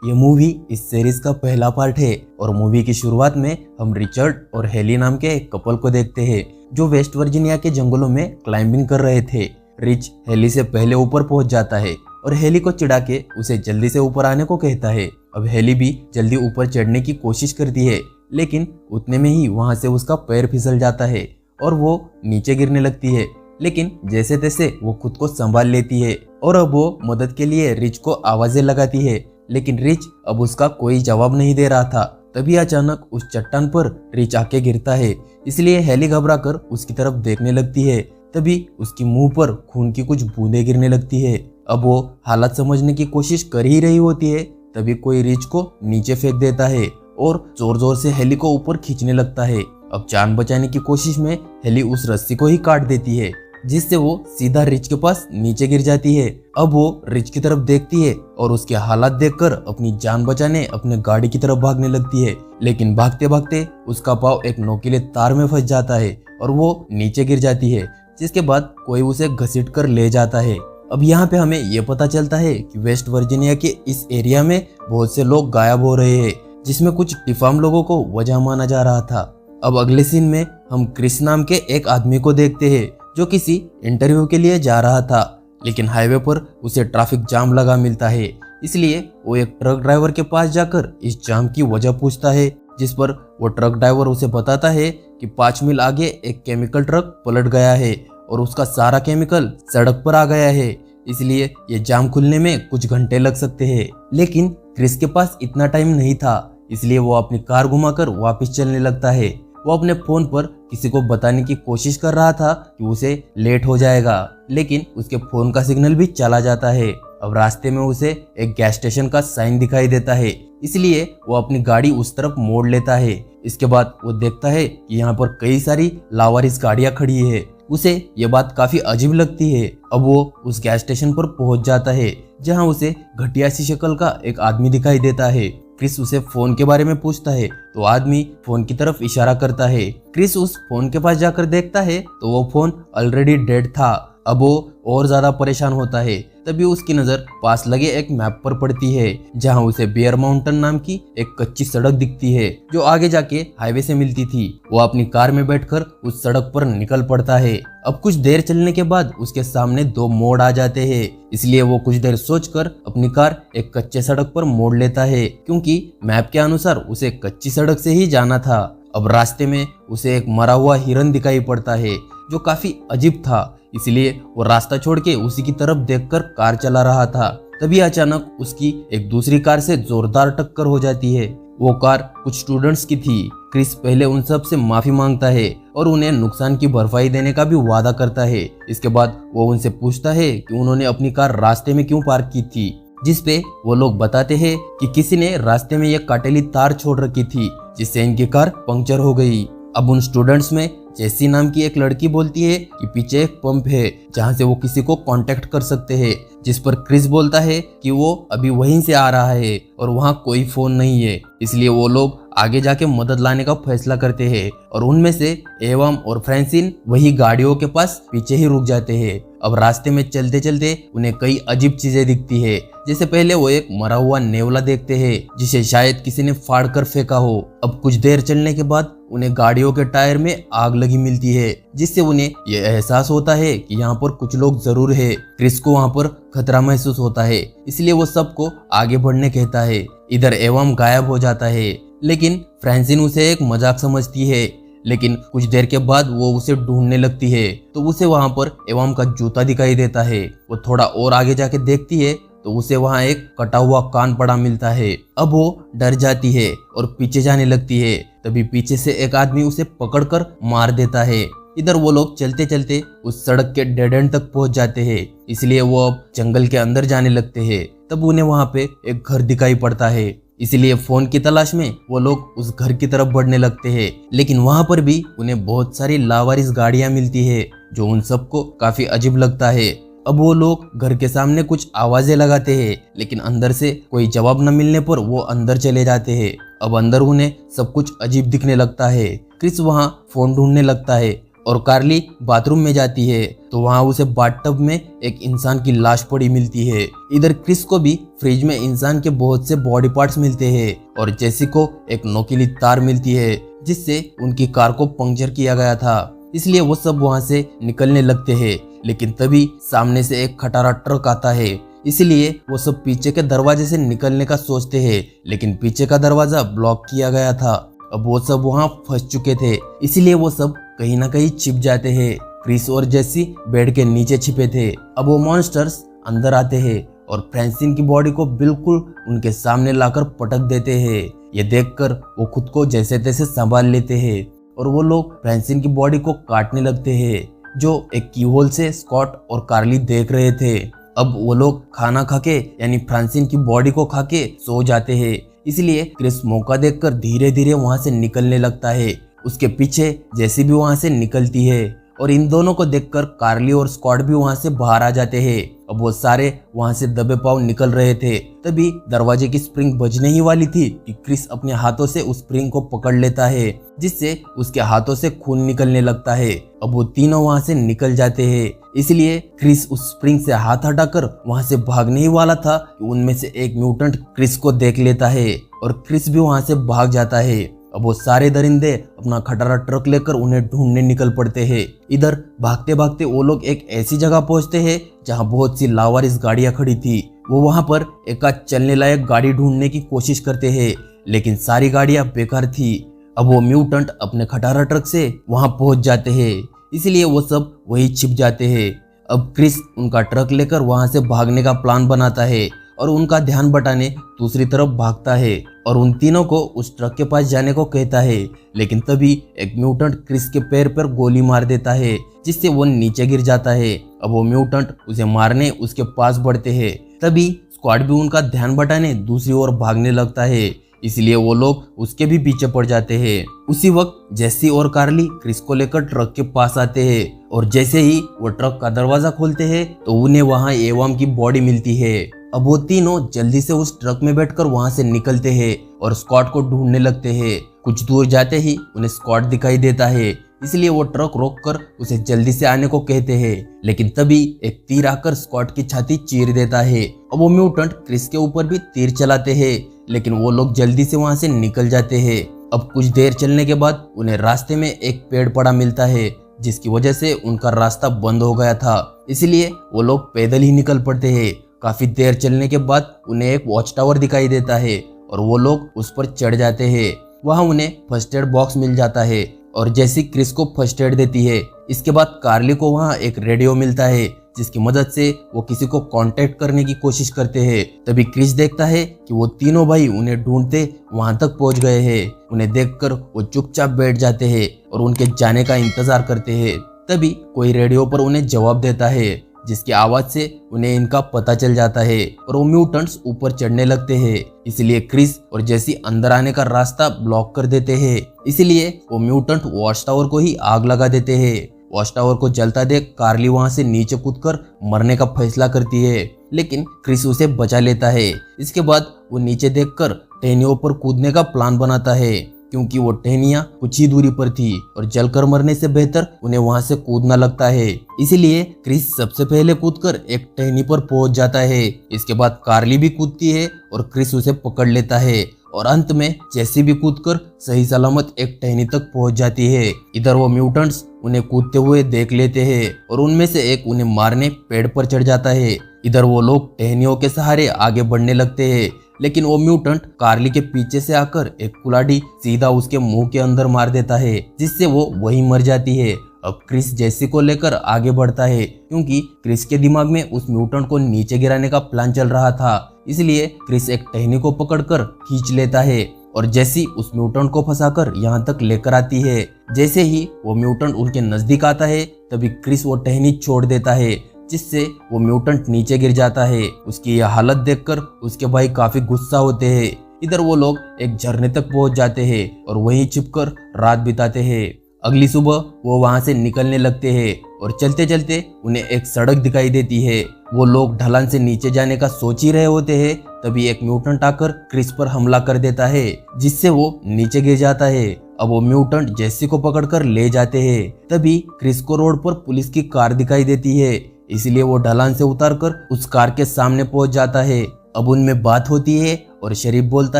ये मूवी इस सीरीज का पहला पार्ट है और मूवी की शुरुआत में हम रिचर्ड और हेली नाम के एक कपल को देखते हैं जो वेस्ट वर्जीनिया के जंगलों में क्लाइंबिंग कर रहे थे। रिच हेली से पहले ऊपर पहुंच जाता है और हेली को चिढ़ा के उसे जल्दी से ऊपर आने को कहता है। अब हेली भी जल्दी ऊपर चढ़ने की कोशिश करती है, लेकिन उतने में ही वहां से उसका पैर फिसल जाता है और वो नीचे गिरने लगती है। लेकिन जैसे तैसे वो खुद को संभाल लेती है और अब वो मदद के लिए रिच को आवाजें लगाती है, लेकिन रिच अब उसका कोई जवाब नहीं दे रहा था। तभी अचानक उस चट्टान पर रिच आके गिरता है, इसलिए हेली घबराकर उसकी तरफ देखने लगती है। तभी उसकी मुंह पर खून की कुछ बूंदें गिरने लगती है। अब वो हालत समझने की कोशिश कर ही रही होती है, तभी कोई रिच को नीचे फेंक देता है और जोर जोर से हेली को ऊपर खींचने लगता है। अब जान बचाने की कोशिश में हेली उस रस्सी को ही काट देती है, जिससे वो सीधा रिच के पास नीचे गिर जाती है। अब वो रिच की तरफ देखती है और उसके हालात देखकर अपनी जान बचाने अपने गाड़ी की तरफ भागने लगती है, लेकिन भागते भागते उसका पाँव एक नोकीले तार में फंस जाता है और वो नीचे गिर जाती है, जिसके बाद कोई उसे घसीट कर ले जाता है। अब यहाँ पे हमें ये पता चलता है कि वेस्ट वर्जीनिया के इस एरिया में बहुत से लोग गायब हो रहे हैं, जिसमें कुछ डिफॉर्म लोगों को वजह माना जा रहा था। अब अगले सीन में हम क्रिस नाम के एक आदमी को देखते हैं जो किसी इंटरव्यू के लिए जा रहा था, लेकिन हाईवे पर उसे ट्रैफिक जाम लगा मिलता है। इसलिए वो एक ट्रक ड्राइवर के पास जाकर इस जाम की वजह पूछता है, जिस पर वो ट्रक ड्राइवर उसे बताता है कि 5 मील आगे एक केमिकल ट्रक पलट गया है और उसका सारा केमिकल सड़क पर आ गया है, इसलिए ये जाम खुलने में कुछ घंटे लग सकते हैं। लेकिन क्रिस के पास इतना टाइम नहीं था, इसलिए वो अपनी कार घुमाकर वापस चलने लगता है। वो अपने फोन पर किसी को बताने की कोशिश कर रहा था कि उसे लेट हो जाएगा, लेकिन उसके फोन का सिग्नल भी चला जाता है। अब रास्ते में उसे एक गैस स्टेशन का साइन दिखाई देता है, इसलिए वो अपनी गाड़ी उस तरफ मोड़ लेता है। इसके बाद वो देखता है कि यहाँ पर कई सारी लावारिस गाड़ियां खड़ी है। उसे ये बात काफी अजीब लगती है। अब वो उस गैस स्टेशन पर पहुंच जाता है, जहां उसे घटिया सी शक्ल का एक आदमी दिखाई देता है। क्रिस उसे फोन के बारे में पूछता है तो आदमी फोन की तरफ इशारा करता है। क्रिस उस फोन के पास जाकर देखता है तो वो फोन ऑलरेडी डेड था। अब वो और ज्यादा परेशान होता है। तभी उसकी नजर पास लगे एक मैप पर पड़ती है, जहां उसे बियर माउंटेन नाम की एक कच्ची सड़क दिखती है जो आगे जाके हाईवे से मिलती थी। वो अपनी कार में बैठकर उस सड़क पर निकल पड़ता है। अब कुछ देर चलने के बाद उसके सामने 2 मोड़ आ जाते हैं, इसलिए वो कुछ देर सोचकर अपनी कार एक कच्चे सड़क पर मोड़ लेता है, क्योंकि मैप के अनुसार उसे कच्ची सड़क से ही जाना था। अब रास्ते में उसे एक मरा हुआ हिरन दिखाई पड़ता है जो काफी अजीब था, इसलिए वो रास्ता छोड़ के उसी की तरफ देखकर कार चला रहा था। तभी अचानक उसकी एक दूसरी कार से जोरदार टक्कर हो जाती है। वो कार कुछ स्टूडेंट्स की थी। क्रिस पहले उन सब से माफी मांगता है और उन्हें नुकसान की भरपाई देने का भी वादा करता है। इसके बाद वो उनसे पूछता है कि उन्होंने अपनी कार रास्ते में क्यों पार्क की थी, जिसपे वो लोग बताते हैं कि किसी ने रास्ते में एक काटेली तार छोड़ रखी थी, जिससे इनकी कार पंक्चर हो गई। अब उन स्टूडेंट्स में जेसी नाम की एक लड़की बोलती है कि पीछे एक पंप है जहां से वो किसी को कांटेक्ट कर सकते हैं, जिस पर क्रिस बोलता है कि वो अभी वहीं से आ रहा है और वहां कोई फोन नहीं है। इसलिए वो लोग आगे जाके मदद लाने का फैसला करते हैं और उनमें से एवम और फ्रांसिन वही गाड़ियों के पास पीछे ही रुक जाते हैं। अब रास्ते में चलते चलते उन्हें कई अजीब चीजें दिखती है। जैसे पहले वो एक मरा हुआ नेवला देखते हैं जिसे शायद किसी ने फाड़ कर फेंका हो। अब कुछ देर चलने के बाद उन्हें गाड़ियों के टायर में आग लगी मिलती है, जिससे उन्हें यह एहसास होता है कि यहाँ पर कुछ लोग जरूर है। क्रिस को वहाँ पर खतरा महसूस होता है, इसलिए वो सबको आगे बढ़ने कहता है। इधर एवम गायब हो जाता है, लेकिन फ्रांसिन उसे एक मजाक समझती है। लेकिन कुछ देर के बाद वो उसे ढूंढने लगती है तो उसे वहां पर एवम का जूता दिखाई देता है। वो थोड़ा और आगे जाके देखती है तो उसे वहां एक कटा हुआ कान पड़ा मिलता है। अब वो डर जाती है और पीछे जाने लगती है। तभी पीछे से एक आदमी उसे पकड़कर मार देता है। इधर वो लोग चलते चलते उस सड़क के डेड एंड तक पहुंच जाते हैं, इसलिए वो अब जंगल के अंदर जाने लगते हैं। तब उन्हें वहां पे एक घर दिखाई पड़ता है, इसलिए फोन की तलाश में वो लोग उस घर की तरफ बढ़ने लगते हैं। लेकिन वहां पर भी उन्हें बहुत सारी लावारिस गाड़ियां मिलती है, जो उन सबको काफी अजीब लगता है। अब वो लोग घर के सामने कुछ आवाजें लगाते हैं, लेकिन अंदर से कोई जवाब न मिलने पर वो अंदर चले जाते हैं। अब अंदर उन्हें सब कुछ अजीब दिखने लगता है। क्रिस वहां फोन ढूंढने लगता है और कार्ली बाथरूम में जाती है तो वहाँ उसे बाथटब में एक इंसान की लाश पड़ी मिलती है। इधर क्रिस को भी फ्रिज में इंसान के बहुत से बॉडी पार्ट्स मिलते हैं और जेसी को एक नोकीली तार मिलती है जिससे उनकी कार को पंक्चर किया गया था। इसलिए वो सब वहाँ से निकलने लगते हैं, लेकिन तभी सामने से एक खटारा ट्रक आता है। इसलिए वो सब पीछे के दरवाजे से निकलने का सोचते हैं, लेकिन पीछे का दरवाजा ब्लॉक किया गया था। अब वो सब वहाँ फंस चुके थे, इसलिए वो सब कहीं ना कहीं छिप जाते हैं। क्रिस और जेसी बेड के नीचे छिपे थे। अब वो मॉन्स्टर्स अंदर आते हैं और फ्रांसिन की बॉडी को बिल्कुल उनके सामने लाकर पटक देते हैं। ये देखकर वो खुद को जैसे तैसे संभाल लेते हैं और वो लोग फ्रांसिन की बॉडी को काटने लगते हैं, जो एक कीहोल से स्कॉट और कार्ली देख रहे थे। अब वो लोग खाना खाके यानी फ्रांसिन की बॉडी को खाके सो जाते हैं। इसलिए क्रिस मौका देखकर धीरे धीरे वहां से निकलने लगता है। उसके पीछे जेसी भी वहां से निकलती है और इन दोनों को देखकर कार्ली और स्कॉट भी वहां से बाहर आ जाते हैं। अब वो सारे वहां से दबे पांव निकल रहे थे, तभी दरवाजे की स्प्रिंग बजने ही वाली थी कि क्रिस अपने हाथों से उस स्प्रिंग को पकड़ लेता है, जिससे उसके हाथों से खून निकलने लगता है। अब वो तीनों वहां से निकल जाते हैं। इसलिए क्रिस उस स्प्रिंग से हाथ हटाकर वहां से भागने ही वाला था कि उनमें से एक म्यूटेंट क्रिस को देख लेता है और क्रिस भी वहां से भाग जाता है। अब वो सारे दरिंदे अपना खटारा ट्रक लेकर उन्हें ढूंढने निकल पड़ते हैं। इधर भागते भागते वो लोग एक ऐसी जगह पहुंचते हैं जहां बहुत सी लावारिस गाड़ियां खड़ी थी। वो वहां पर एक चलने लायक गाड़ी ढूंढने की कोशिश करते हैं, लेकिन सारी गाड़ियां बेकार थी। अब वो म्यूटेंट अपने खटारा ट्रक से वहां पहुंच जाते हैं, इसलिए वो सब वही छिप जाते हैं। अब क्रिस उनका ट्रक लेकर वहां से भागने का प्लान बनाता है और उनका ध्यान बटाने दूसरी तरफ भागता है और उन तीनों को उस ट्रक के पास जाने को कहता है, लेकिन तभी एक म्यूटेंट क्रिस के पैर पर गोली मार देता है, जिससे वो नीचे गिर जाता है। अब वो म्यूटेंट उसे मारने उसके पास बढ़ते हैं, तभी स्क्वाड भी उनका ध्यान बटाने दूसरी ओर भागने लगता है, इसलिए वो लोग उसके भी पीछे पड़ जाते हैं। उसी वक्त जेसी और कार्ली क्रिस को लेकर ट्रक के पास आते हैं और जैसे ही वो ट्रक का दरवाजा खोलते हैं तो उन्हें वहां एवाम की बॉडी मिलती है। अब वो तीनों जल्दी से उस ट्रक में बैठकर वहां से निकलते हैं और स्कॉट को ढूंढने लगते हैं। कुछ दूर जाते ही उन्हें स्कॉट दिखाई देता है, इसलिए वो ट्रक रोककर उसे जल्दी से आने को कहते हैं, लेकिन तभी एक तीर आकर स्कॉट की छाती चीर देता है। अब वो म्यूटेंट क्रिस के ऊपर भी तीर चलाते हैं, लेकिन वो लोग जल्दी से वहां से निकल जाते हैं। अब कुछ देर चलने के बाद उन्हें रास्ते में एक पेड़ पड़ा मिलता है, जिसकी वजह से उनका रास्ता बंद हो गया था, इसलिए वो लोग पैदल ही निकल पड़ते हैं। काफी देर चलने के बाद उन्हें एक वॉच टावर दिखाई देता है और वो लोग उस पर चढ़ जाते हैं। वहां उन्हें फर्स्ट एड बॉक्स मिल जाता है और जैसी क्रिस को फर्स्ट एड देती है। इसके बाद कार्ली को वहां एक रेडियो मिलता है, जिसकी मदद से वो किसी को कांटेक्ट करने की कोशिश करते हैं। तभी क्रिस देखता है कि वो तीनों भाई उन्हें ढूंढते वहां तक पहुंच गए हैं। उन्हें देखकर वो चुपचाप बैठ जाते हैं और उनके जाने का इंतजार करते हैं। तभी कोई रेडियो पर उन्हें जवाब देता है, जिसकी आवाज से उन्हें इनका पता चल जाता है और वो म्यूटेंट्स ऊपर चढ़ने लगते हैं। इसलिए क्रिस और जेसी अंदर आने का रास्ता ब्लॉक कर देते हैं। इसलिए वो म्यूटेंट वॉच टावर को ही आग लगा देते हैं। वॉच टावर को जलता देख कार्ली वहां से नीचे कूदकर मरने का फैसला करती है, लेकिन क्रिस उसे बचा लेता है। इसके बाद वो नीचे देखकर टहनियों पर कूदने का प्लान बनाता है, क्योंकि वो टहनियां कुछ ही दूरी पर थी और जलकर मरने से बेहतर उन्हें वहां से कूदना लगता है। इसीलिए क्रिस सबसे पहले कूदकर एक टहनी पर पहुंच जाता है। इसके बाद कार्ली भी कूदती है और क्रिस उसे पकड़ लेता है और अंत में जेसी भी कूदकर सही सलामत एक टहनी तक पहुंच जाती है। इधर वो म्यूटेंट्स उन्हें कूदते हुए देख लेते हैं और उनमें से एक उन्हें मारने पेड़ पर चढ़ जाता है। इधर वो लोग टहनियों के सहारे आगे बढ़ने लगते हैं, लेकिन वो म्यूटेंट कार्ली के पीछे से आकर एक कुल्हाड़ी सीधा उसके मुंह के अंदर मार देता है, जिससे वो वहीं मर जाती है। अब क्रिस जेसी को लेकर आगे बढ़ता है, क्योंकि क्रिस के दिमाग में उस म्यूटेंट को नीचे गिराने का प्लान चल रहा था। इसलिए क्रिस एक टहनी को पकड़कर खींच लेता है और जेसी उस म्यूटेंट को फंसाकर यहाँ तक लेकर आती है। जैसे ही वो म्यूटेंट उनके नजदीक आता है, तभी क्रिस वो टहनी छोड़ देता है, जिससे वो म्यूटेंट नीचे गिर जाता है। उसकी यह हालत देखकर उसके भाई काफी गुस्सा होते हैं। इधर वो लोग एक झरने तक पहुंच जाते हैं और वहीं छिपकर रात बिताते हैं। अगली सुबह वो वहां से निकलने लगते हैं और चलते चलते उन्हें एक सड़क दिखाई देती है। वो लोग ढलान से नीचे जाने का सोच ही रहे होते हैं, तभी एक म्यूटेंट आकर क्रिस पर हमला कर देता है, जिससे वो नीचे गिर जाता है। अब वो म्यूटेंट जेसी को पकड़कर ले जाते हैं। तभी क्रिस को रोड पर पुलिस की कार दिखाई देती है, इसलिए वो ढलान से उतरकर उस कार के सामने पहुंच जाता है। अब उनमें बात होती है और शरीफ बोलता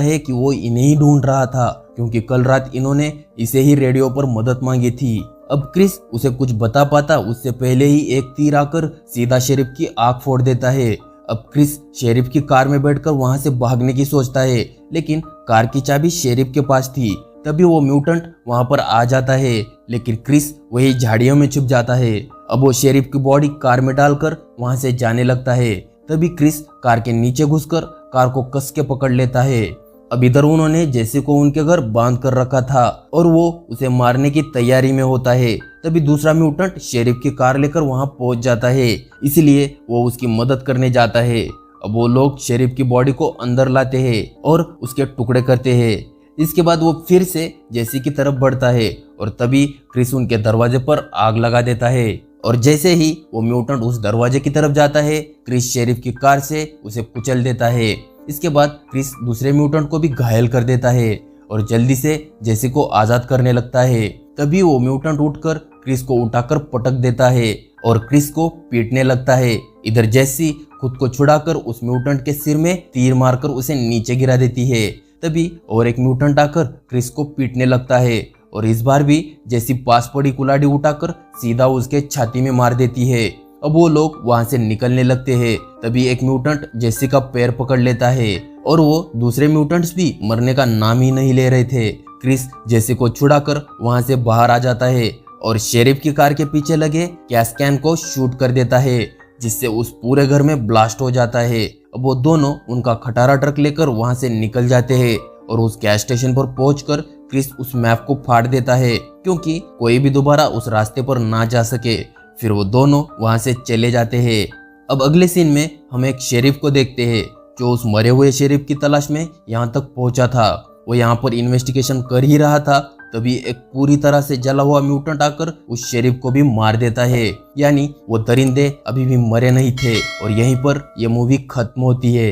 है कि वो इन्हें ही ढूंढ रहा था, क्योंकि कल रात इन्होंने इसे ही रेडियो पर मदद मांगी थी। अब क्रिस उसे कुछ बता पाता उससे पहले ही एक तीर आकर सीधा शेरिफ की आंख फोड़ देता है। अब क्रिस शेरिफ की कार में बैठकर वहां से भागने की सोचता है, लेकिन कार की चाबी शेरिफ के पास थी। तभी वो म्यूटेंट वहां पर आ जाता है, लेकिन क्रिस वही झाड़ियों में छुप जाता है। अब वो शेरिफ की बॉडी कार में डालकर वहां से जाने लगता है। तभी क्रिस कार के नीचे घुसकर कार को कस के पकड़ लेता है। अब इधर उन्होंने जेसी को उनके घर बांध कर रखा था और वो उसे मारने की तैयारी में होता है। तभी दूसरा म्यूटेंट शेरिफ की कार लेकर वहां पहुंच जाता है, इसलिए वो उसकी मदद करने जाता है। अब वो लोग शेरिफ की बॉडी को अंदर लाते हैं और उसके टुकड़े करते हैं। इसके बाद वो फिर से जेसी की तरफ बढ़ता है और तभी क्रिस उनके दरवाजे पर आग लगा देता है। और जैसे ही वो म्यूटेंट उस दरवाजे की तरफ जाता है, क्रिस शेरिफ की कार से उसे कुचल देता है। इसके बाद क्रिस दूसरे म्यूटेंट को भी घायल कर देता है और जल्दी से जेसी को आजाद करने लगता है। तभी वो म्यूटेंट उठकर क्रिस को उठाकर पटक देता है और क्रिस को पीटने लगता है। इधर जेसी खुद को छुड़ाकर उस म्यूटेंट के सिर में तीर मारकर उसे नीचे गिरा देती है। तभी और एक म्यूटेंट आकर क्रिस को पीटने लगता है और इस बार भी जेसी पास पड़ी कुल्हाड़ी उठाकर सीधा उसके छाती में मार देती है। अब वो लोग वहां से निकलने लगते हैं। तभी एक म्यूटेंट जेसी का पैर पकड़ लेता है और वो दूसरे म्यूटेंट्स भी मरने का नाम ही नहीं ले रहे थे। क्रिस जेसी को छुड़ाकर वहां से बाहर आ जाता है और शेरिफ की कार के पीछे लगे गैस कैन को शूट कर देता है, जिससे उस पूरे घर में ब्लास्ट हो जाता है। अब वो दोनों उनका खटारा ट्रक लेकर वहां से निकल जाते हैं और उस गैस स्टेशन पर पहुंचकर क्रिस उस मैप को फाड़ देता है, क्योंकि कोई भी दोबारा उस रास्ते पर ना जा सके। फिर वो दोनों वहां से चले जाते हैं। अब अगले सीन में हम एक शेरिफ को देखते हैं, जो उस मरे हुए शेरिफ की तलाश में यहाँ तक पहुंचा था। वो यहाँ पर इन्वेस्टिगेशन कर ही रहा था, तभी एक पूरी तरह से जला हुआ म्यूटेंट आकर उस शेरिफ को भी मार देता है। यानी वो दरिंदे अभी भी मरे नहीं थे और यहीं पर यह मूवी खत्म होती है।